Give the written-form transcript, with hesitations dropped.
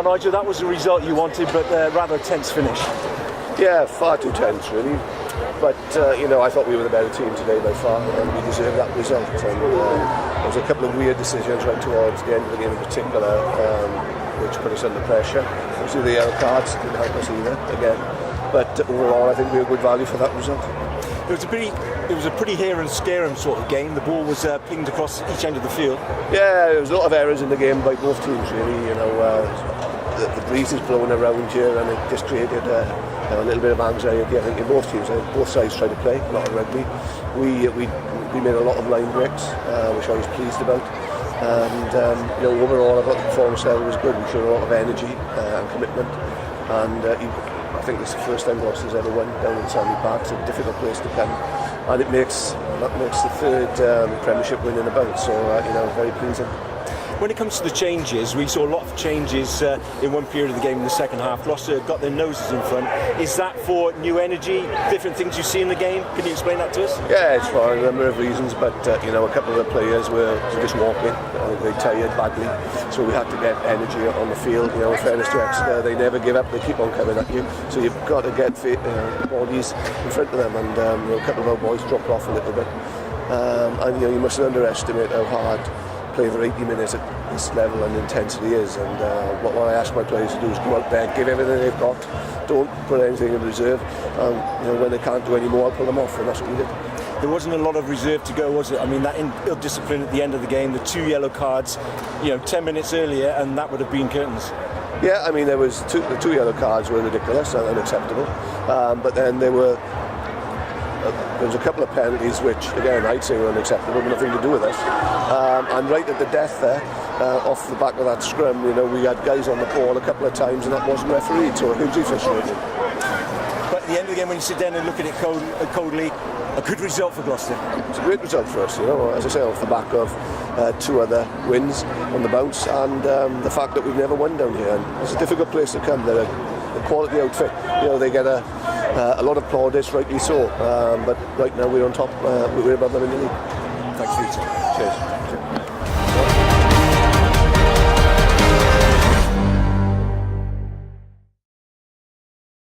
Nigel, that was the result you wanted, but rather a tense finish. Yeah, far too tense, really. But, I thought we were the better team today by far, and we deserved that result. And there was a couple of weird decisions right towards the end of the game in particular, which put us under pressure. Obviously the yellow cards didn't help us either, again. But overall, I think we were good value for that result. It was a pretty hear and scare 'em sort of game. The ball was pinged across each end of the field. Yeah, there was a lot of errors in the game by both teams, really. The breeze is blowing around here, and it just created a little bit of anxiety, I think, in both teams. I think both sides tried to play a lot of rugby. We made a lot of line breaks, which I was pleased about. And overall, I thought the performance level was good. We showed a lot of energy and commitment. And I think this is the first time Gloucester's ever won down in Sandy Park. It's a difficult place to come, and that makes the third Premiership win in a bout. So very pleasing. When it comes to the changes, we saw a lot of changes in one period of the game in the second half. Gloucester got their noses in front. Is that for new energy, different things you see in the game? Can you explain that to us? Yeah, it's for a number of reasons, but a couple of the players were just walking. They tired badly, so we had to get energy on the field. In fairness to Exeter, they never give up. They keep on coming at you, so you've got to get bodies in front of them. And a couple of our boys dropped off a little bit, and you mustn't underestimate how hard play for 80 minutes at this level and intensity is. And what I ask my players to do is go out there, give everything they've got, don't put anything in reserve, and when they can't do any more, I'll pull them off, and that's what we did. There wasn't a lot of reserve to go, was it? I mean, that ill-discipline at the end of the game, the 2 yellow cards, 10 minutes earlier, and that would have been curtains. Yeah, I mean, the 2 yellow cards were ridiculous and unacceptable, but then there was a couple of penalties which, again, I'd say were unacceptable, but nothing to do with us. And right at the death there, off the back of that scrum, we had guys on the ball a couple of times, and that wasn't refereed, so hugely frustrating. But at the end of the game, when you sit down and look at it coldly, a good result for Gloucester. It's a great result for us, as I say, off the back of 2 other wins on the bounce, and the fact that we've never won down here. And it's a difficult place to come. They're a quality outfit. They get a lot of plaudits, rightly so. But right now we're on top. We're above them in the league. Thanks for your time. Cheers.